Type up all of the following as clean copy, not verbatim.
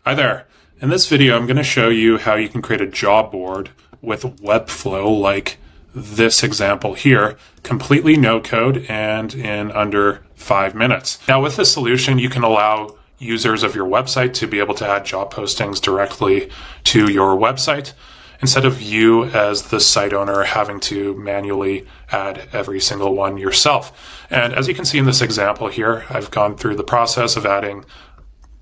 Hi there. In this video, I'm going to show you how you can create a job board with Webflow like this example here, completely no code and in under 5 minutes. Now with this solution, you can allow users of your website to be able to add job postings directly to your website instead of you as the site owner having to manually add every single one yourself. And as you can see in this example here, I've gone through the process of adding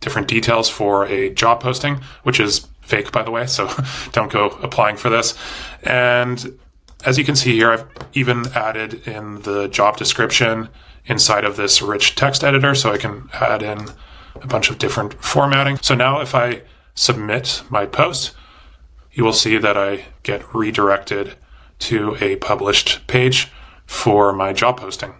different details for a job posting, which is fake, by the way, so don't go applying for this. And as you can see here, I've even added in the job description inside of this rich text editor, so I can add in a bunch of different formatting. So now if I submit my post, you will see that I get redirected to a published page for my job posting.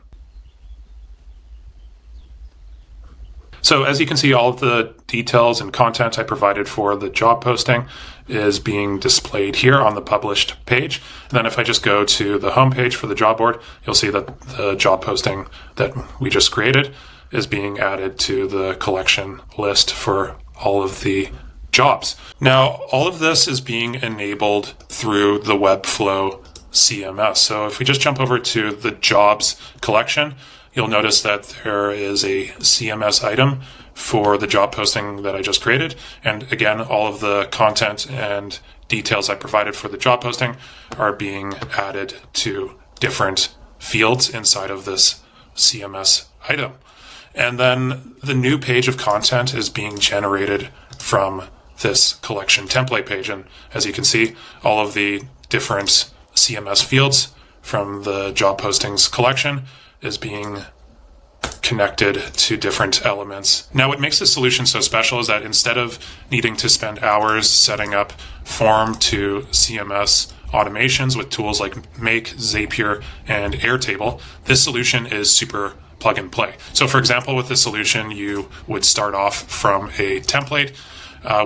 So as you can see, all of the details and content I provided for the job posting is being displayed here on the published page. And then if I just go to the home page for the job board, you'll see that the job posting that we just created is being added to the collection list for all of the jobs. Now, all of this is being enabled through the Webflow CMS. So if we just jump over to the jobs collection, you'll notice that there is a CMS item for the job posting that I just created. And again, all of the content and details I provided for the job posting are being added to different fields inside of this CMS item. And then the new page of content is being generated from this collection template page. And as you can see, all of the different CMS fields from the job postings collection is being connected to different elements. Now, what makes this solution so special is that instead of needing to spend hours setting up form to CMS automations with tools like Make, Zapier, and Airtable, this solution is super plug and play. So for example, with this solution, you would start off from a template,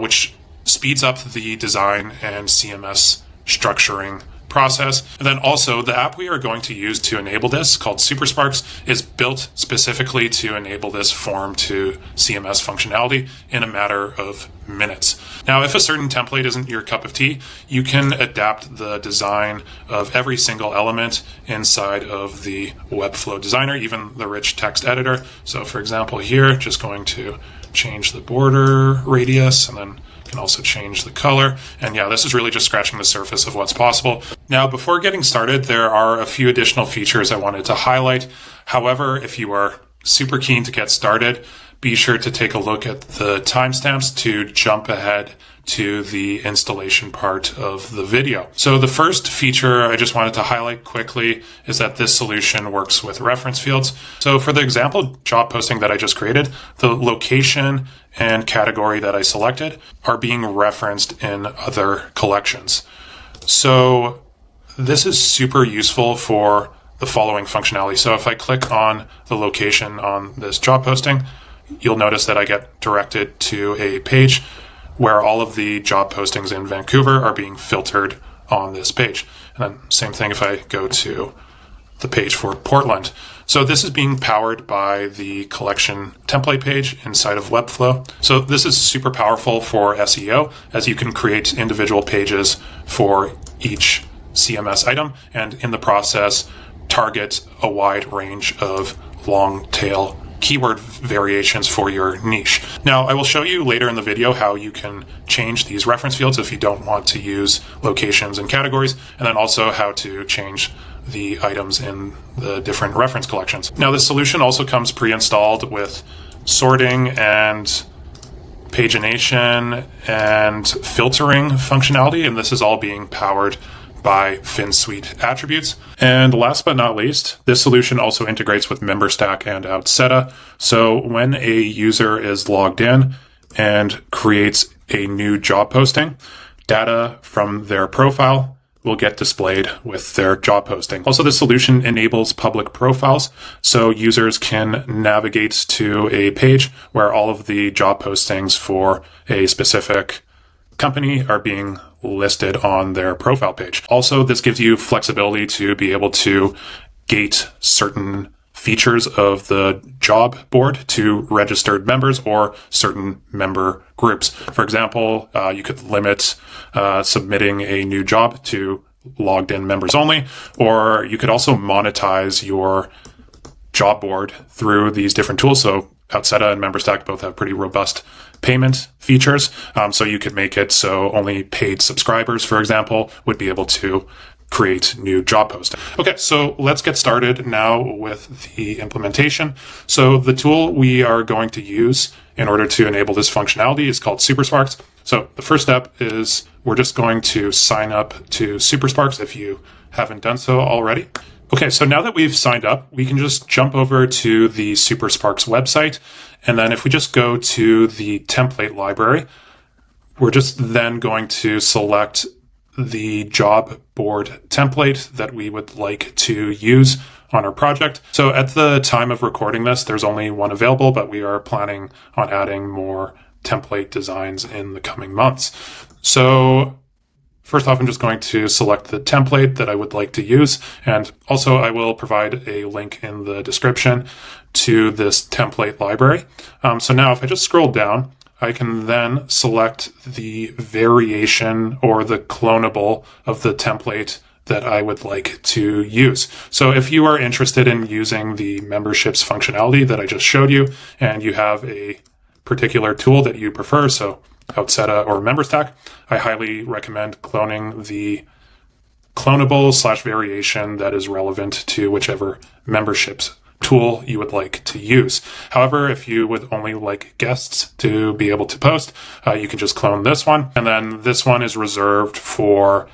which speeds up the design and CMS structuring process. And then also the app we are going to use to enable this, called Supersparks, is built specifically to enable this form to CMS functionality in a matter of minutes. Now, if a certain template isn't your cup of tea, you can adapt the design of every single element inside of the Webflow Designer, even the rich text editor. So for example, here, just going to change the border radius and then can also change the color. And yeah, this is really just scratching the surface of what's possible. Now, before getting started, there are a few additional features I wanted to highlight. However, if you are super keen to get started, be sure to take a look at the timestamps to jump ahead to the installation part of the video. So the first feature I just wanted to highlight quickly is that this solution works with reference fields. So for the example job posting that I just created, the location and category that I selected are being referenced in other collections. So this is super useful for the following functionality. So if I click on the location on this job posting, you'll notice that I get directed to a page where all of the job postings in Vancouver are being filtered on this page. And then same thing if I go to the page for Portland. So this is being powered by the collection template page inside of Webflow. So this is super powerful for SEO, as you can create individual pages for each CMS item and in the process target a wide range of long tail keyword variations for your niche. Now, I will show you later in the video how you can change these reference fields if you don't want to use locations and categories, and then also how to change the items in the different reference collections. Now, this solution also comes pre-installed with sorting and pagination and filtering functionality, and this is all being powered by FinSuite attributes. And last but not least, this solution also integrates with Memberstack and Outseta. So when a user is logged in and creates a new job posting, data from their profile will get displayed with their job posting. Also, this solution enables public profiles, so users can navigate to a page where all of the job postings for a specific company are being listed on their profile page. Also, this gives you flexibility to be able to gate certain features of the job board to registered members or certain member groups. For example, you could limit submitting a new job to logged in members only, or you could also monetize your job board through these different tools. So Outseta and Memberstack both have pretty robust payment features. So you could make it so only paid subscribers, for example, would be able to create new job posts. Okay, so let's get started now with the implementation. So the tool we are going to use in order to enable this functionality is called Supersparks. So the first step is we're just going to sign up to Supersparks if you haven't done so already. Okay, so now that we've signed up, we can just jump over to the Supersparks website. And then if we just go to the template library, we're just then going to select the job board template that we would like to use on our project. So at the time of recording this, there's only one available, but we are planning on adding more template designs in the coming months. So first off, I'm just going to select the template that I would like to use. And also I will provide a link in the description to this template library. So now if I just scroll down, I can then select the variation or the clonable of the template that I would like to use. So if you are interested in using the memberships functionality that I just showed you, and you have a particular tool that you prefer, so Outseta or Memberstack, I highly recommend cloning the clonable / variation that is relevant to whichever memberships tool you would like to use. However, if you would only like guests to be able to post, you can just clone this one. And then this one is reserved for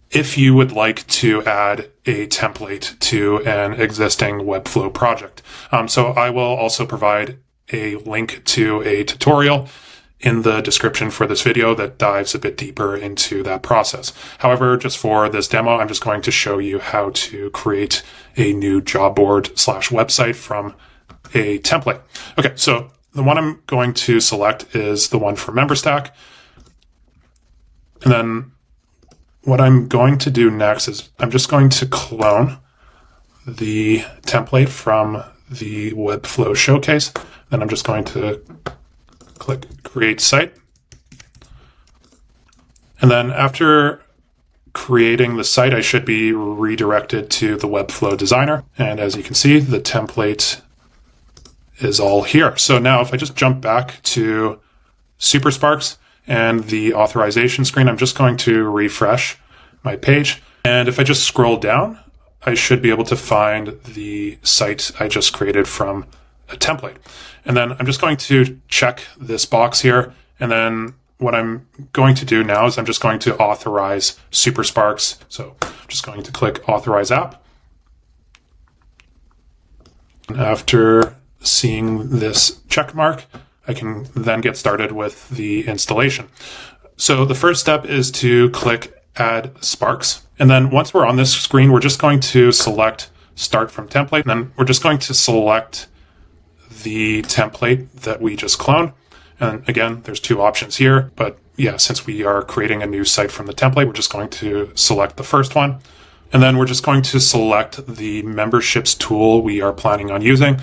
if you would like to add a template to an existing Webflow project. So I will also provide a link to a tutorial in the description for this video that dives a bit deeper into that process. However, just for this demo, I'm just going to show you how to create a new job board / website from a template. Okay, so the one I'm going to select is the one for Memberstack. And then what I'm going to do next is I'm just going to clone the template from the Webflow showcase. Then I'm just going to click Create Site. And then after creating the site, I should be redirected to the Webflow Designer. And as you can see, the template is all here. So now if I just jump back to Supersparks and the authorization screen, I'm just going to refresh my page. And if I just scroll down, I should be able to find the site I just created from a template. And then I'm just going to check this box here. And then what I'm going to do now is I'm just going to authorize Supersparks. So I'm just going to click Authorize App. And after seeing this check mark, I can then get started with the installation. So the first step is to click Add Sparks. And then once we're on this screen, we're just going to select Start from Template. And then we're just going to select the template that we just cloned. And again, there's two options here, but yeah, since we are creating a new site from the template, we're just going to select the first one. And then we're just going to select the memberships tool we are planning on using.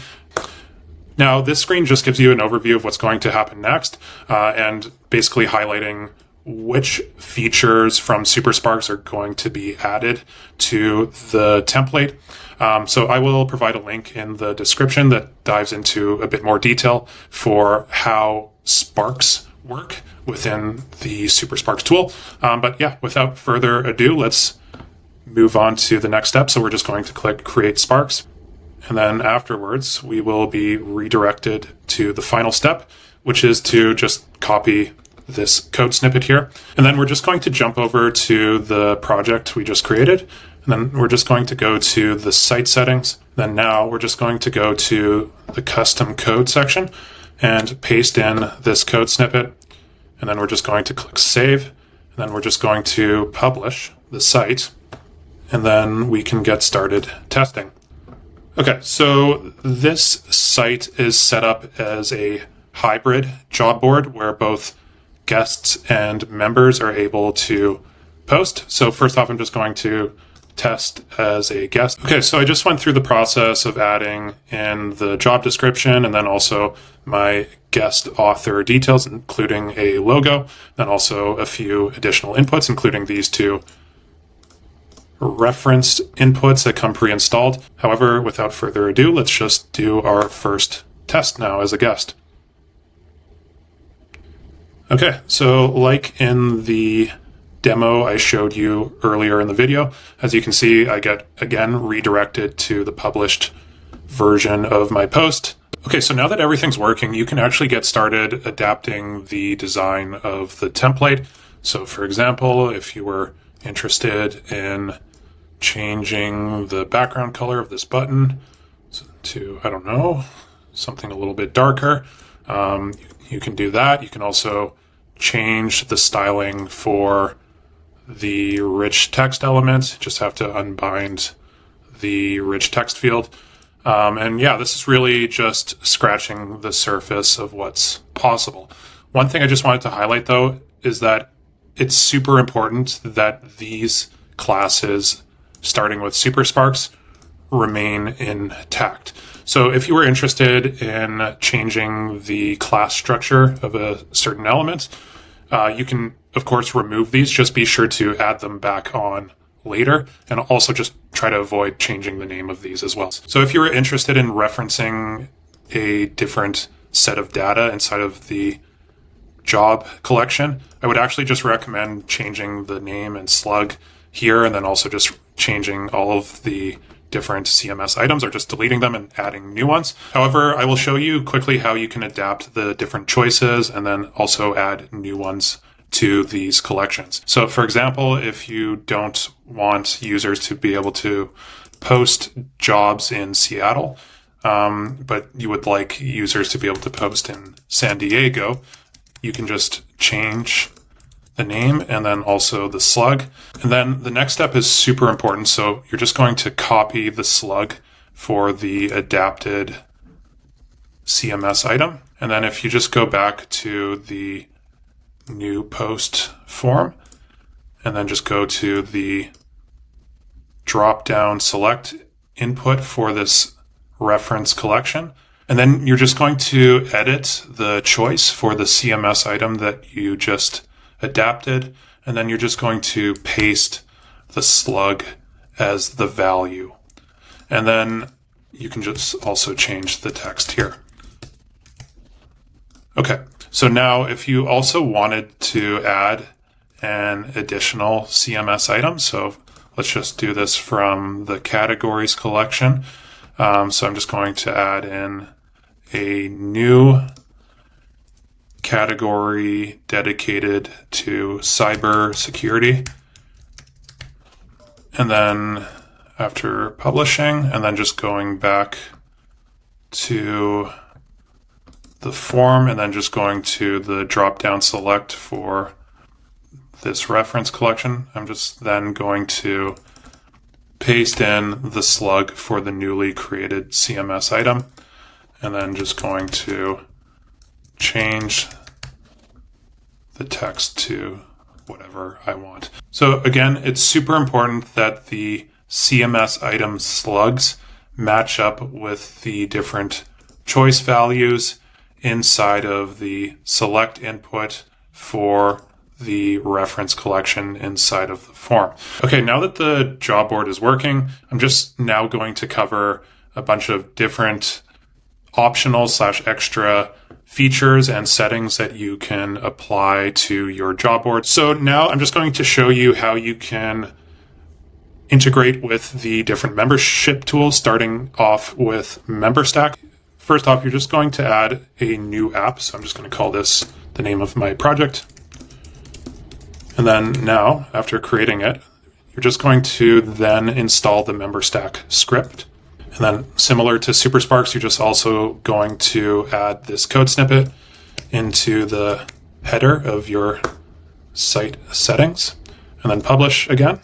Now, this screen just gives you an overview of what's going to happen next, and basically highlighting which features from Supersparks are going to be added to the template. So I will provide a link in the description that dives into a bit more detail for how Sparks work within the Supersparks tool. But yeah, without further ado, let's move on to the next step. So we're just going to click Create Sparks. And then afterwards, we will be redirected to the final step, which is to just copy this code snippet here. And then we're just going to jump over to the project we just created. And then we're just going to go to the site settings. Then now we're just going to go to the custom code section and paste in this code snippet. And then we're just going to click Save. And then we're just going to publish the site. And then we can get started testing. Okay, so this site is set up as a hybrid job board where both guests and members are able to post. So first off, I'm just going to test as a guest. Okay, so I just went through the process of adding in the job description and then also my guest author details, including a logo, then also a few additional inputs, including these two referenced inputs that come pre-installed. However, without further ado, let's just do our first test now as a guest. Okay, so like in the demo I showed you earlier in the video, as you can see, I get again redirected to the published version of my post. Okay, so now that everything's working, you can actually get started adapting the design of the template. So for example, if you were interested in changing the background color of this button to, I don't know, something a little bit darker, you can do that. You can also change the styling for the rich text element. Just have to unbind the rich text field. And yeah, this is really just scratching the surface of what's possible. One thing I just wanted to highlight though is that it's super important that these classes, starting with Supersparks, remain intact. So if you were interested in changing the class structure of a certain element, you can, of course, remove these. Just be sure to add them back on later, and also just try to avoid changing the name of these as well. So if you were interested in referencing a different set of data inside of the job collection, I would actually just recommend changing the name and slug here, and then also just changing all of the different CMS items, or just deleting them and adding new ones. However, I will show you quickly how you can adapt the different choices and then also add new ones to these collections. So for example, if you don't want users to be able to post jobs in Seattle, but you would like users to be able to post in San Diego, you can just change the name and then also the slug. And then the next step is super important. So you're just going to copy the slug for the adapted CMS item. And then if you just go back to the new post form and then just go to the drop down select input for this reference collection, and then you're just going to edit the choice for the CMS item that you just adapted, and then you're just going to paste the slug as the value. And then you can just also change the text here. Okay, so now if you also wanted to add an additional CMS item, so let's just do this from the categories collection. So I'm just going to add in a new category dedicated to cybersecurity. And then after publishing, and then just going back to the form, and then just going to the drop-down select for this reference collection, I'm just then going to paste in the slug for the newly created CMS item, and then just going to change the text to whatever I want. So again, it's super important that the CMS item slugs match up with the different choice values inside of the select input for the reference collection inside of the form. Okay, now that the job board is working, I'm just now going to cover a bunch of different optional / extra features and settings that you can apply to your job board. So now I'm just going to show you how you can integrate with the different membership tools, starting off with Memberstack. First off, you're just going to add a new app. So I'm just going to call this the name of my project. And then now, after creating it, you're just going to then install the Memberstack script. And then similar to Supersparks, you're just also going to add this code snippet into the header of your site settings, and then publish again.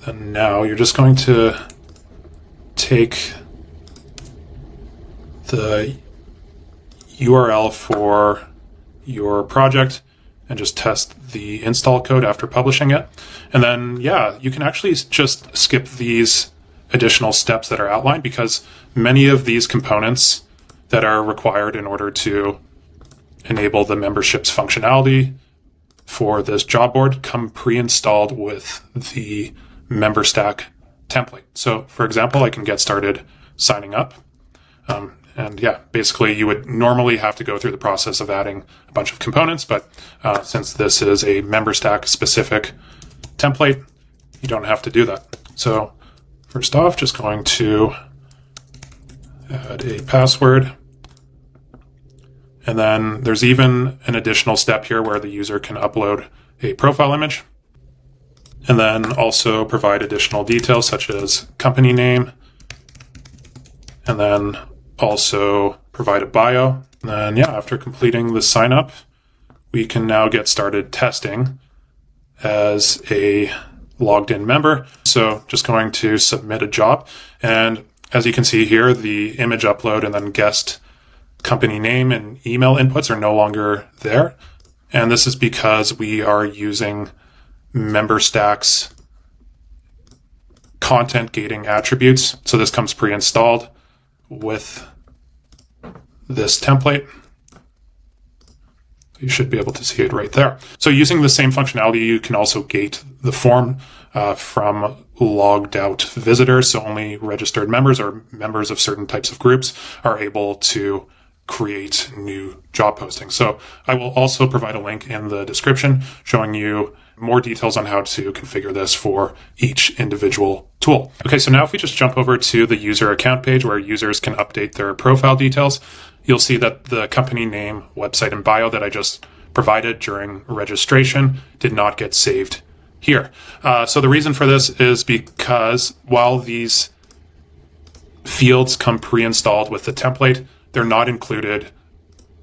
And now you're just going to take the URL for your project and just test the install code after publishing it. And then, yeah, you can actually just skip these additional steps that are outlined, because many of these components that are required in order to enable the membership's functionality for this job board come pre-installed with the Memberstack template. So for example, I can get started signing up. And yeah, basically you would normally have to go through the process of adding a bunch of components, but since this is a Memberstack specific template, you don't have to do that. So first off, just going to add a password. And then there's even an additional step here where the user can upload a profile image, and then also provide additional details such as company name, and then also provide a bio. And then, yeah, after completing the sign up, we can now get started testing as a logged in member. So just going to submit a job. And as you can see here, the image upload and then guest company name and email inputs are no longer there. And this is because we are using Memberstack's content gating attributes. So this comes pre-installed with this template. You should be able to see it right there. So using the same functionality, you can also gate the form from logged out visitors. So only registered members or members of certain types of groups are able to create new job postings. So I will also provide a link in the description showing you more details on how to configure this for each individual tool. Okay, so now if we just jump over to the user account page where users can update their profile details, you'll see that the company name, website, and bio that I just provided during registration did not get saved here. So the reason for this is because while these fields come pre-installed with the template, they're not included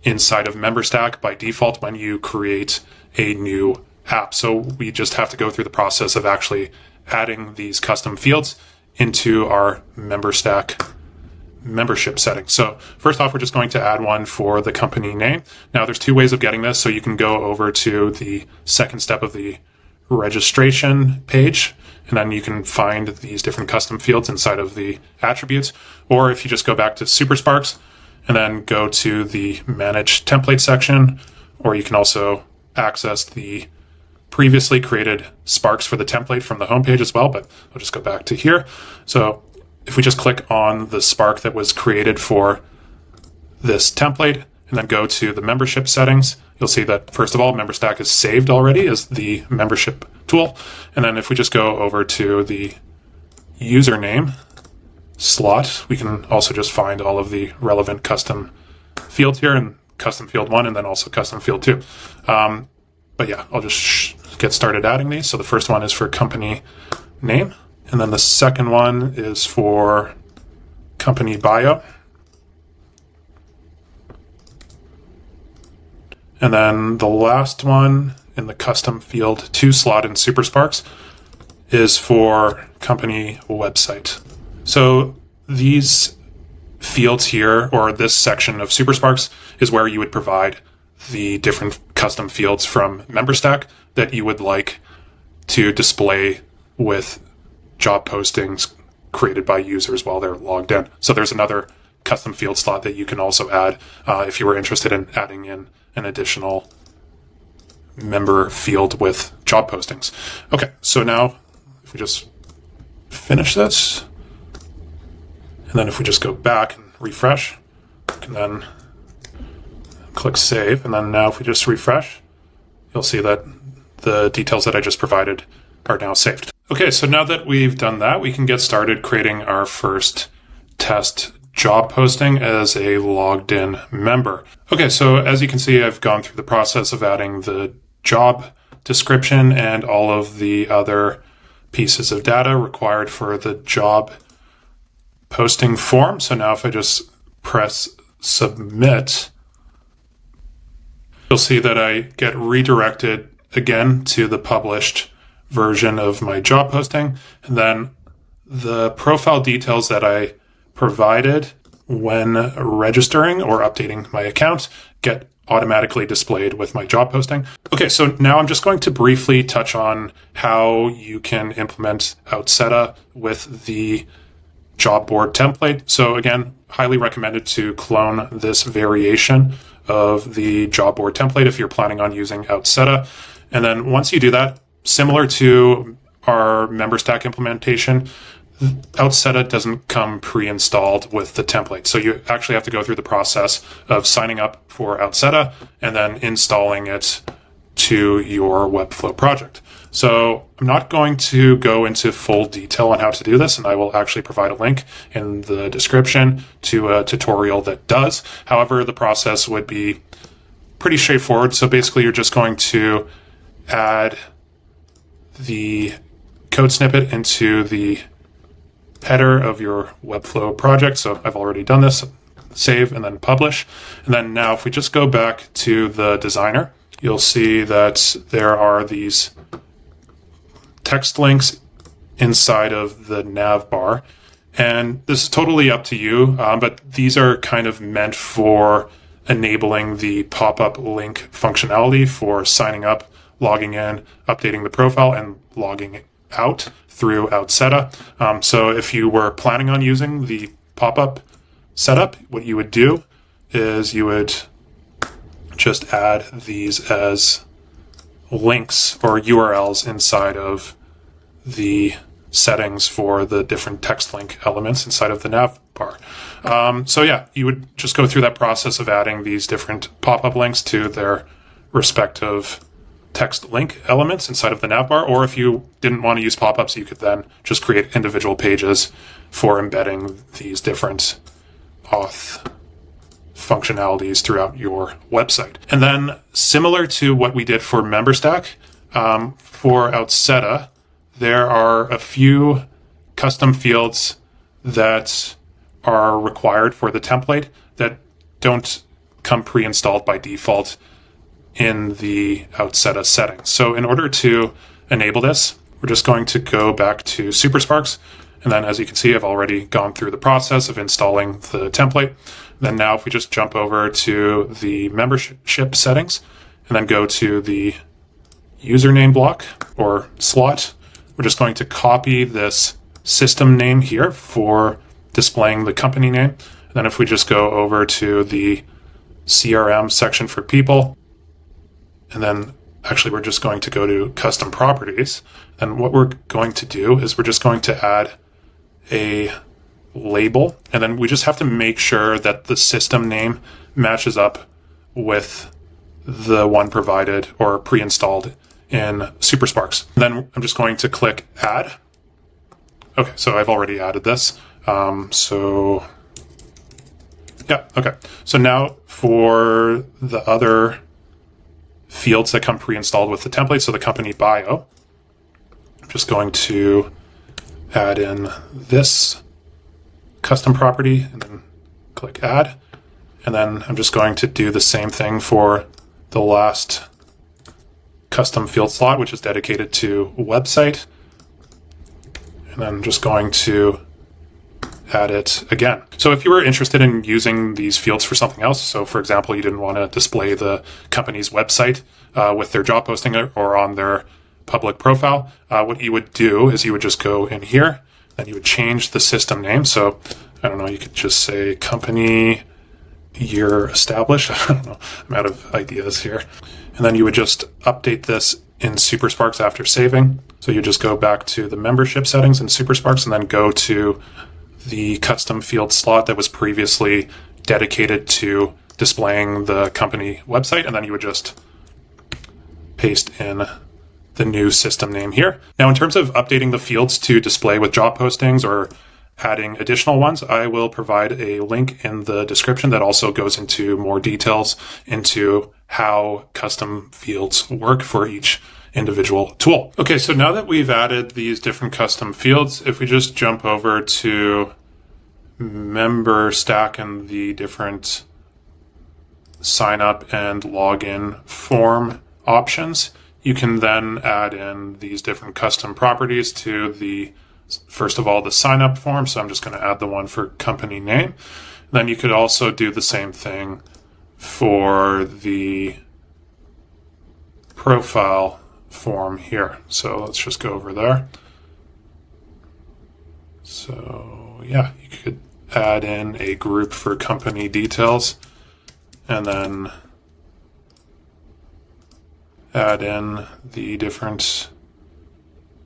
inside of Memberstack by default when you create a new app. So we just have to go through the process of actually adding these custom fields into our Memberstack membership settings. So first off, we're just going to add one for the company name. Now there's two ways of getting this. So you can go over to the second step of the registration page, and then you can find these different custom fields inside of the attributes. Or if you just go back to Supersparks and then go to the manage template section, or you can also access the previously created Sparks for the template from the homepage as well, but I'll just go back to here. So if we just click on the Spark that was created for this template and then go to the membership settings, you'll see that first of all, Memberstack is saved already as the membership tool. And then if we just go over to the username slot, we can also just find all of the relevant custom fields here, and custom field 1 and then also custom field 2. But yeah, I'll just get started adding these. So the first one is for company name, and then the second one is for company bio. And then the last one in the custom field 2 slot in Supersparks is for company website. So these fields here, or this section of Supersparks, is where you would provide the different custom fields from Memberstack that you would like to display with job postings created by users while they're logged in. So there's another custom field slot that you can also add if you were interested in adding in an additional member field with job postings. Okay, so now if we just finish this, and then if we just go back and refresh, and then click save, and then now if we just refresh, you'll see that the details that I just provided are now saved. Okay, so now that we've done that, we can get started creating our first test job posting as a logged in member. Okay, so as you can see, I've gone through the process of adding the job description and all of the other pieces of data required for the job posting form. So now if I just press submit, you'll see that I get redirected again to the published version of my job posting. And then the profile details that I provided when registering or updating my account get automatically displayed with my job posting. Okay, so now I'm just going to briefly touch on how you can implement Outseta with the job board template. So again, highly recommended to clone this variation of the job board template if you're planning on using Outseta. And then once you do that, similar to our Memberstack implementation, Outseta doesn't come pre-installed with the template. So you actually have to go through the process of signing up for Outseta and then installing it to your Webflow project. So I'm not going to go into full detail on how to do this, and I will actually provide a link in the description to a tutorial that does. However, the process would be pretty straightforward. So basically you're just going to add the code snippet into the header of your Webflow project. So I've already done this. Save and then publish. And then now if we just go back to the designer, you'll see that there are these text links inside of the nav bar. And this is totally up to you, but these are kind of meant for enabling the pop-up link functionality for signing up, logging in, updating the profile, and logging out through Outseta. So if you were planning on using the pop-up setup, what you would do is you would just add these as links or URLs inside of the settings for the different text link elements inside of the nav bar. So yeah, you would just go through that process of adding these different pop-up links to their respective text link elements inside of the nav bar, or if you didn't want to use pop-ups, you could then just create individual pages for embedding these different auth functionalities throughout your website. And then similar to what we did for Memberstack, for Outseta, there are a few custom fields that are required for the template that don't come pre-installed by default in the Outseta settings. So in order to enable this, we're just going to go back to Supersparks. And then as you can see, I've already gone through the process of installing the template. Then now if we just jump over to the membership settings and then go to the username block or slot, we're just going to copy this system name here for displaying the company name. And then if we just go over to the CRM section for people, and then actually we're just going to go to custom properties. And what we're going to do is we're just going to add a label. And then we just have to make sure that the system name matches up with the one provided or pre-installed in Supersparks. Then I'm just going to click add. Okay, so I've already added this. So now for the other fields that come pre-installed with the template, so the company bio, I'm just going to add in this custom property and then click add. And then I'm just going to do the same thing for the last custom field slot, which is dedicated to website. And then I'm just going to add it again. So if you were interested in using these fields for something else, so for example, you didn't want to display the company's website with their job posting or on their public profile, what you would do is you would just go in here, then you would change the system name. So I don't know, you could just say company year established. I don't know, I'm out of ideas here. And then you would just update this in Supersparks after saving. So you just go back to the membership settings in Supersparks and then go to the custom field slot that was previously dedicated to displaying the company website. And then you would just paste in the new system name here. Now, in terms of updating the fields to display with job postings or adding additional ones, I will provide a link in the description that also goes into more details into how custom fields work for each individual tool. Okay, so now that we've added these different custom fields, if we just jump over to Memberstack and the different sign up and login form options, you can then add in these different custom properties to the, first of all, the sign up form. So I'm just going to add the one for company name. Then you could also do the same thing for the profile form here. So let's just go over there. So yeah, you could add in a group for company details and then add in the different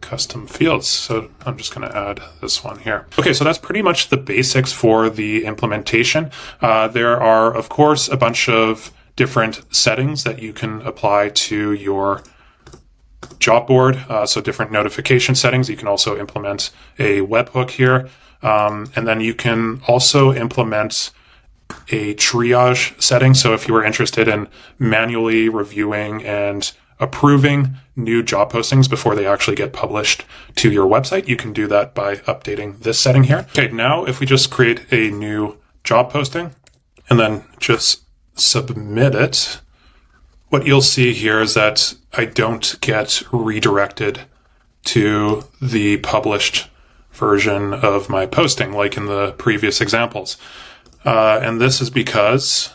custom fields. So I'm just going to add this one here. Okay, so that's pretty much the basics for the implementation. There are, of course, a bunch of different settings that you can apply to your job board. So different notification settings. You can also implement a webhook here. And then you can also implement a triage setting. So if you were interested in manually reviewing and approving new job postings before they actually get published to your website, you can do that by updating this setting here. Okay, now if we just create a new job posting and then just submit it, what you'll see here is that I don't get redirected to the published version of my posting like in the previous examples. And this is because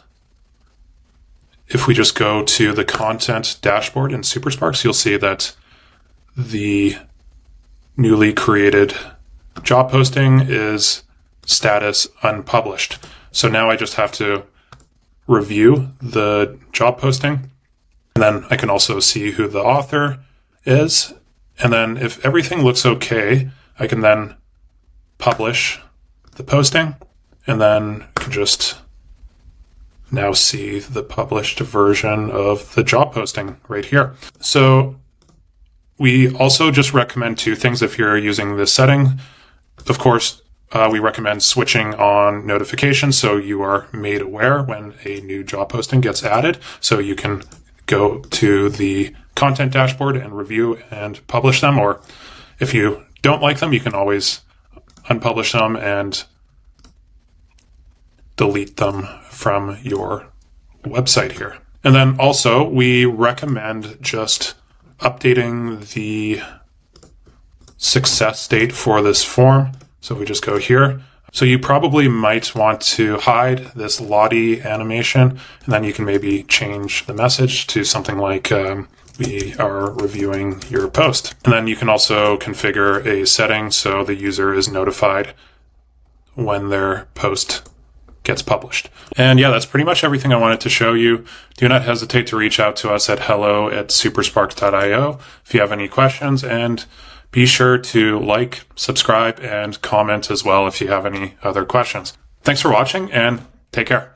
if we just go to the content dashboard in Supersparks, you'll see that the newly created job posting is status unpublished. So now I just have to review the job posting, and then I can also see who the author is. And then if everything looks okay, I can then publish the posting, and then I can just now see the published version of the job posting right here. So we also just recommend two things if you're using this setting. Of course, we recommend switching on notifications so you are made aware when a new job posting gets added. So you can go to the content dashboard and review and publish them. Or if you don't like them, you can always unpublish them and delete them from your website here. And then also we recommend just updating the success state for this form. So we just go here. So you probably might want to hide this Lottie animation, and then you can maybe change the message to something like we are reviewing your post. And then you can also configure a setting so the user is notified when their post gets published. And yeah, that's pretty much everything I wanted to show you. Do not hesitate to reach out to us at hello@supersparks.io if you have any questions, and be sure to like, subscribe, and comment as well if you have any other questions. Thanks for watching, and take care.